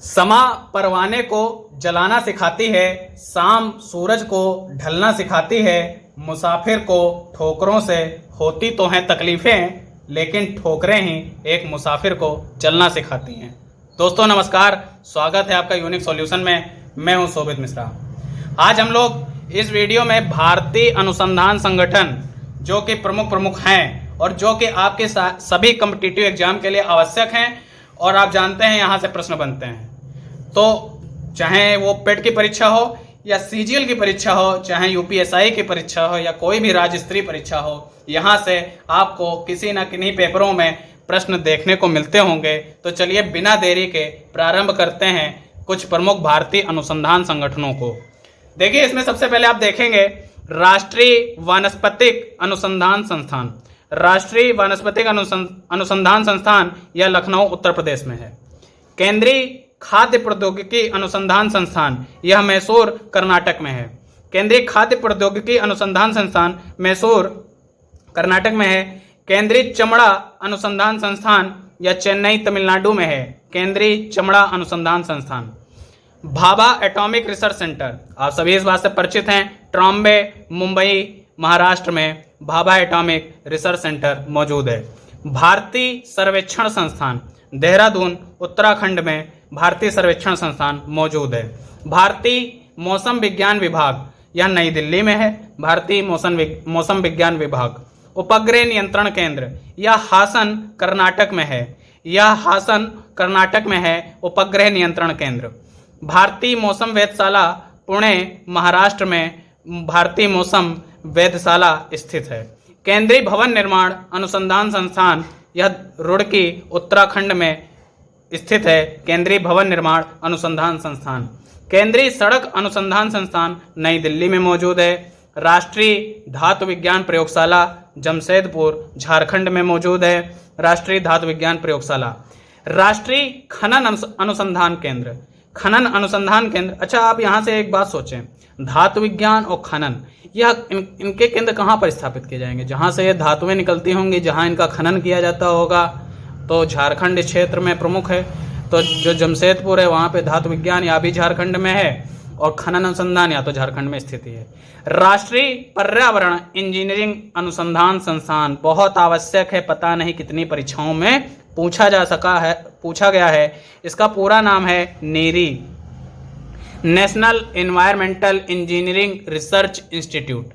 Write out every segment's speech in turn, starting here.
समा परवाने को जलाना सिखाती है, शाम सूरज को ढलना सिखाती है, मुसाफिर को ठोकरों से होती तो हैं तकलीफ़ें, लेकिन ठोकरें ही एक मुसाफिर को चलना सिखाती हैं। दोस्तों नमस्कार, स्वागत है आपका यूनिक सॉल्यूशन में। मैं हूं शोभित मिश्रा। आज हम लोग इस वीडियो में भारतीय अनुसंधान संगठन जो कि प्रमुख हैं और जो कि आपके सभी कॉम्पिटिटिव एग्जाम के लिए आवश्यक हैं और आप जानते हैं यहाँ से प्रश्न बनते हैं। तो चाहे वो पेट की परीक्षा हो या सीजीएल की परीक्षा हो, चाहे यूपीएसआई की परीक्षा हो या कोई भी राज्य स्तरीय परीक्षा हो, यहाँ से आपको किसी न किन्हीं पेपरों में प्रश्न देखने को मिलते होंगे। तो चलिए बिना देरी के प्रारंभ करते हैं कुछ प्रमुख भारतीय अनुसंधान संगठनों को। देखिए, इसमें सबसे पहले आप देखेंगे राष्ट्रीय वानस्पतिक अनुसंधान संस्थान। राष्ट्रीय वानस्पतिक अनुसंधान संस्थान यह लखनऊ उत्तर प्रदेश में है। केंद्रीय खाद्य प्रौद्योगिकी अनुसंधान संस्थान यह मैसूर कर्नाटक में है। केंद्रीय खाद्य प्रौद्योगिकी अनुसंधान संस्थान मैसूर कर्नाटक में है। केंद्रीय चमड़ा अनुसंधान संस्थान यह चेन्नई तमिलनाडु में है। केंद्रीय चमड़ा अनुसंधान संस्थान। भाभा एटॉमिक रिसर्च सेंटर, आप सभी इस बात से परिचित हैं, ट्रॉम्बे मुंबई महाराष्ट्र में भाभा एटॉमिक रिसर्च सेंटर मौजूद है। भारतीय सर्वेक्षण संस्थान देहरादून उत्तराखंड में भारतीय सर्वेक्षण संस्थान मौजूद है। भारतीय मौसम विज्ञान विभाग यह नई दिल्ली में है। भारतीय मौसम विज्ञान विभाग। उपग्रह नियंत्रण केंद्र यह हासन कर्नाटक में है। यह हासन कर्नाटक में है उपग्रह नियंत्रण केंद्र। भारतीय मौसम वेधशाला पुणे महाराष्ट्र में भारतीय मौसम वेधशाला स्थित है। केंद्रीय भवन निर्माण अनुसंधान संस्थान यह रुड़की उत्तराखंड में स्थित है। केंद्रीय भवन निर्माण अनुसंधान संस्थान। केंद्रीय सड़क अनुसंधान संस्थान नई दिल्ली में मौजूद है। राष्ट्रीय धातु विज्ञान प्रयोगशाला जमशेदपुर झारखंड में मौजूद है। राष्ट्रीय धातु विज्ञान प्रयोगशाला। राष्ट्रीय खनन अनुसंधान केंद्र। खनन अनुसंधान केंद्र, अच्छा आप यहाँ से एक बात सोचें, धातु विज्ञान और खनन यह इनके केंद्र कहाँ पर स्थापित किए जाएंगे? जहाँ से ये धातुएं निकलती होंगी, जहाँ इनका खनन किया जाता होगा, तो झारखंड इस क्षेत्र में प्रमुख है। तो जो जमशेदपुर है वहाँ पे धातु विज्ञान या भी झारखंड में है और खनन अनुसंधान या तो झारखंड में स्थित है। राष्ट्रीय पर्यावरण इंजीनियरिंग अनुसंधान संस्थान बहुत आवश्यक है, पता नहीं कितनी परीक्षाओं में पूछा गया है। इसका पूरा नाम है NEERI, National Environmental Engineering Research Institute.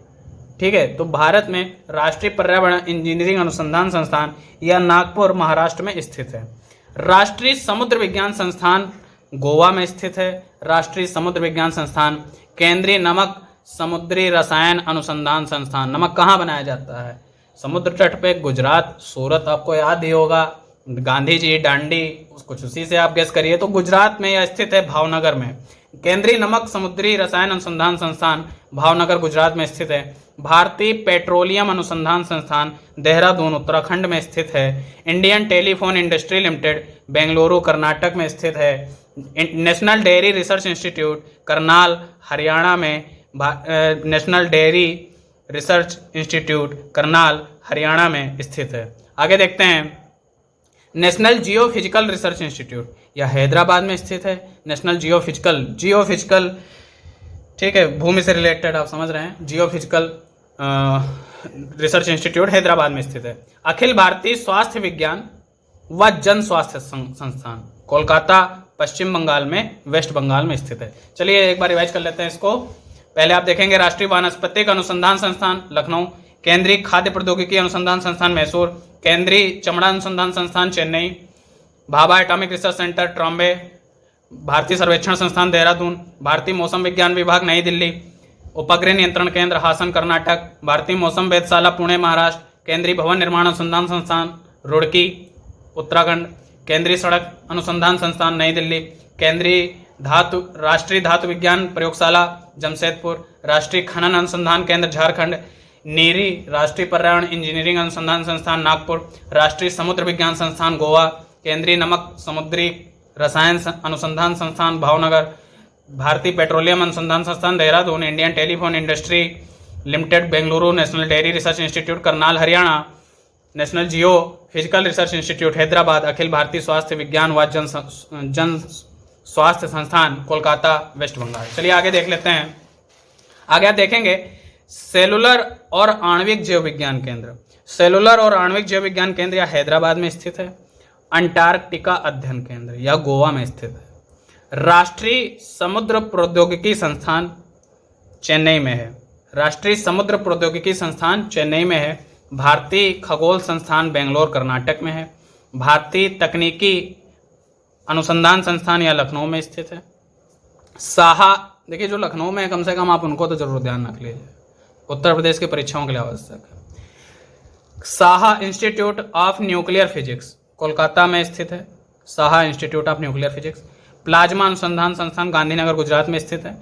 ठीक है, तो भारत में राष्ट्रीय पर्यावरण इंजीनियरिंग अनुसंधान संस्थान यह नागपुर महाराष्ट्र में स्थित है। राष्ट्रीय समुद्र विज्ञान संस्थान गोवा में स्थित है। राष्ट्रीय समुद्र विज्ञान संस्थान। केंद्रीय नमक समुद्री रसायन अनुसंधान संस्थान। नमक कहाँ बनाया जाता है? समुद्र तट पे गुजरात, सूरत आपको याद ही होगा, गांधी जी डांडी, कुछ उसी से आप गेस करिए। तो गुजरात में यह स्थित है, भावनगर में। केंद्रीय नमक समुद्री रसायन अनुसंधान संस्थान भावनगर गुजरात में स्थित है। भारतीय पेट्रोलियम अनुसंधान संस्थान देहरादून उत्तराखंड में स्थित है। Indian telephone industry limited Bengaluru Karnataka में स्थित है। National dairy research institute Karnal Haryana में national dairy research institute Karnal Haryana में स्थित है। आगे देखते हैं, नेशनल जियोफिजिकल रिसर्च इंस्टीट्यूट यह हैदराबाद में स्थित है। नेशनल जियोफिजिकल, ठीक है, भूमि से रिलेटेड आप समझ रहे हैं। जियोफिजिकल रिसर्च इंस्टीट्यूट हैदराबाद में स्थित है। अखिल भारतीय स्वास्थ्य विज्ञान व जन स्वास्थ्य संस्थान कोलकाता पश्चिम बंगाल में, वेस्ट बंगाल में स्थित है। चलिए एक बार रिवाइज कर लेते हैं इसको। पहले आप देखेंगे राष्ट्रीय वानस्पतिक अनुसंधान संस्थान लखनऊ, केंद्रीय खाद्य प्रौद्योगिकी अनुसंधान संस्थान मैसूर, केंद्रीय चमड़ा अनुसंधान संस्थान Chennai, Bhabha atomic research centre Trombay, भारतीय सर्वेक्षण संस्थान देहरादून, भारतीय मौसम विज्ञान विभाग नई दिल्ली, उपग्रह नियंत्रण केंद्र हासन कर्नाटक, भारतीय मौसम वेधशाला पुणे महाराष्ट्र, केंद्रीय भवन निर्माण अनुसंधान संस्थान रुड़की उत्तराखंड, केंद्रीय सड़क अनुसंधान संस्थान नई दिल्ली, केंद्रीय राष्ट्रीय धातु विज्ञान प्रयोगशाला जमशेदपुर, राष्ट्रीय खनन अनुसंधान केंद्र झारखंड, नीरी राष्ट्रीय पर्यावरण इंजीनियरिंग अनुसंधान संस्थान नागपुर, राष्ट्रीय समुद्र विज्ञान संस्थान गोवा, केंद्रीय नमक समुद्री रसायन अनुसंधान संस्थान भावनगर, भारतीय पेट्रोलियम अनुसंधान संस्थान Dehradun, Indian telephone industry limited Bengaluru, National dairy research institute Karnal Haryana, National Geo Physical Research Institute Hyderabad, अखिल भारतीय स्वास्थ्य विज्ञान व जन स्वास्थ्य संस्थान कोलकाता वेस्ट बंगाल। चलिए आगे देख लेते हैं। आगे आप देखेंगे सेलुलर और आणविक जीव विज्ञान केंद्र। सेलुलर और आणविक जीव विज्ञान केंद्र या हैदराबाद में स्थित है। अंटार्कटिका अध्ययन केंद्र या गोवा में स्थित है। राष्ट्रीय समुद्र प्रौद्योगिकी संस्थान चेन्नई में है। राष्ट्रीय समुद्र प्रौद्योगिकी संस्थान चेन्नई में है। भारतीय खगोल संस्थान बेंगलोर कर्नाटक में है। भारतीय तकनीकी अनुसंधान संस्थान या लखनऊ में स्थित है। साहा, देखिए जो लखनऊ में है कम से कम आप उनको तो जरूर ध्यान रख लीजिए, उत्तर प्रदेश की परीक्षाओं के लिए आवश्यक है। Saha Institute of Nuclear Physics Kolkata में स्थित है। Saha Institute of Nuclear physics. Plasma अनुसंधान संस्थान गांधीनगर गुजरात में स्थित है।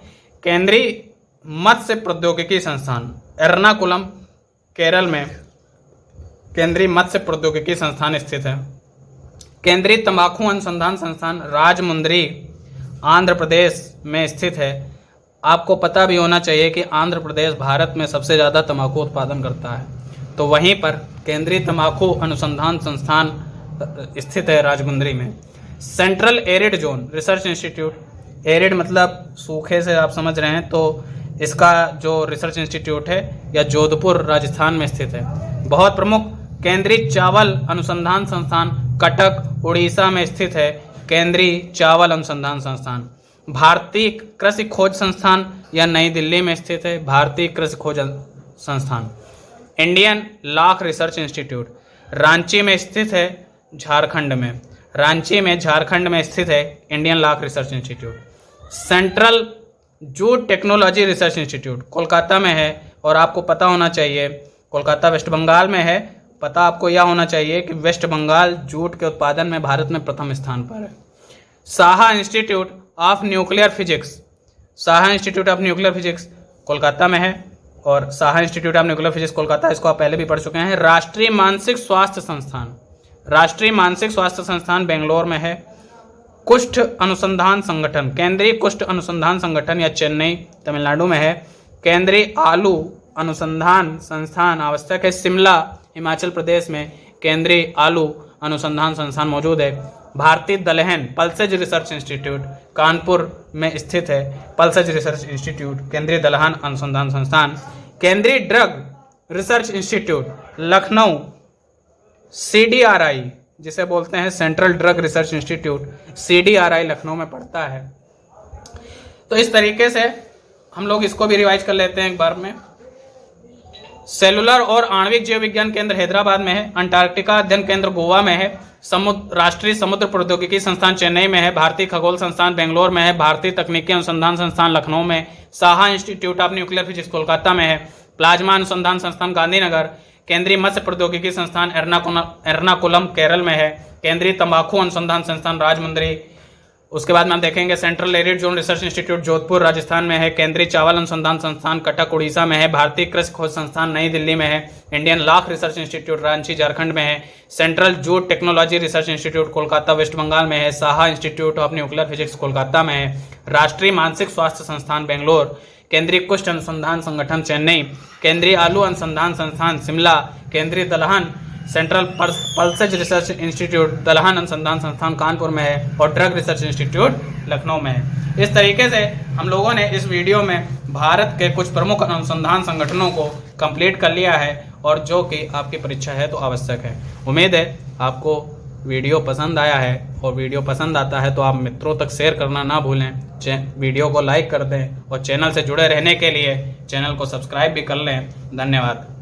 केंद्रीय मत्स्य प्रौद्योगिकी संस्थान एर्नाकुलम केरल में केंद्रीय मत्स्य प्रौद्योगिकी संस्थान स्थित है। केंद्रीय तंबाकू अनुसंधान संस्थान राजमुंद्री आंध्र प्रदेश में स्थित है। आपको पता भी होना चाहिए कि आंध्र प्रदेश भारत में सबसे ज़्यादा तंबाकू उत्पादन करता है, तो वहीं पर केंद्रीय तंबाकू अनुसंधान संस्थान स्थित है राजमुंद्री में। Central arid zone research institute, arid मतलब सूखे से आप समझ रहे हैं, तो इसका जो रिसर्च इंस्टीट्यूट है या जोधपुर राजस्थान में स्थित है। बहुत प्रमुख केंद्रीय चावल अनुसंधान संस्थान कटक उड़ीसा में स्थित है। केंद्रीय चावल अनुसंधान संस्थान। भारतीय कृषि खोज संस्थान या नई दिल्ली में स्थित है। भारतीय कृषि खोज संस्थान। Indian Lac Research Institute Ranchi में स्थित है, झारखंड में। रांची में झारखंड में स्थित है Indian Lac Research institute. Central Jute Technology Research Institute Kolkata में है, और आपको पता होना चाहिए कोलकाता वेस्ट बंगाल में है। पता आपको यह होना चाहिए कि वेस्ट बंगाल जूट के उत्पादन में भारत में प्रथम स्थान पर है। Saha Institute of Nuclear physics, Saha Institute of Nuclear Physics Kolkata में है, और Saha Institute of Nuclear Physics Kolkata, इसको आप पहले भी पढ़ चुके हैं। राष्ट्रीय मानसिक स्वास्थ्य संस्थान, राष्ट्रीय मानसिक स्वास्थ्य संस्थान बेंगलोर में है। कुष्ठ अनुसंधान संगठन, केंद्रीय कुष्ठ अनुसंधान संगठन या चेन्नई तमिलनाडु में है। केंद्रीय आलू अनुसंधान संस्थान आवश्यक है, शिमला हिमाचल प्रदेश में केंद्रीय आलू अनुसंधान संस्थान मौजूद है। भारतीय दलहन पल्सेज रिसर्च इंस्टीट्यूट कानपुर में स्थित है। पल्सेज रिसर्च इंस्टीट्यूट केंद्रीय दलहन अनुसंधान संस्थान। केंद्रीय drug research institute Lucknow, CDRI जिसे बोलते हैं central drug research institute, CDRI Lucknow में पड़ता है। तो इस तरीके से हम लोग इसको भी रिवाइज कर लेते हैं एक बार में। सेलुलर और आणविक जीव विज्ञान केंद्र हैदराबाद में है। अंटार्कटिका अध्ययन केंद्र गोवा में है। राष्ट्रीय समुद्र प्रौद्योगिकी संस्थान चेन्नई में है। भारतीय खगोल संस्थान बेंगलोर में है। भारतीय तकनीकी अनुसंधान संस्थान लखनऊ में। Saha Institute of Nuclear Physics Kolkata में है। प्लाज्मा अनुसंधान संस्थान गांधीनगर। केंद्रीय मत्स्य प्रौद्योगिकी संस्थान एर्नाकुलम केरल में है। केंद्रीय तंबाकू अनुसंधान संस्थान राजमुंद्री। उसके बाद में हम देखेंगे central arid zone research institute Jodhpur Rajasthan में है। केंद्रीय चावल अनुसंधान संस्थान कटक उड़ीसा में है। भारतीय कृषि खोज संस्थान नई दिल्ली में है। Indian Lac Research Institute Ranchi Jharkhand में है। Central Jute Technology Research Institute Kolkata West Bengal में है। Saha Institute of Nuclear Physics Kolkata में है। राष्ट्रीय मानसिक स्वास्थ्य संस्थान बेंगलोर। केंद्रीय कुष्ठ अनुसंधान संगठन चेन्नई। केंद्रीय आलू अनुसंधान संस्थान शिमला। केंद्रीय दलहन सेंट्रल पल्सेज रिसर्च इंस्टीट्यूट दलहन अनुसंधान संस्थान कानपुर में है, और ड्रग रिसर्च इंस्टीट्यूट लखनऊ में है। इस तरीके से हम लोगों ने इस वीडियो में भारत के कुछ प्रमुख अनुसंधान संगठनों को कंप्लीट कर लिया है, और जो कि आपकी परीक्षा है तो आवश्यक है। उम्मीद है आपको वीडियो पसंद आया है, और वीडियो पसंद आता है तो आप मित्रों तक शेयर करना ना भूलें। वीडियो को लाइक कर दें, और चैनल से जुड़े रहने के लिए चैनल को सब्सक्राइब भी कर लें। धन्यवाद।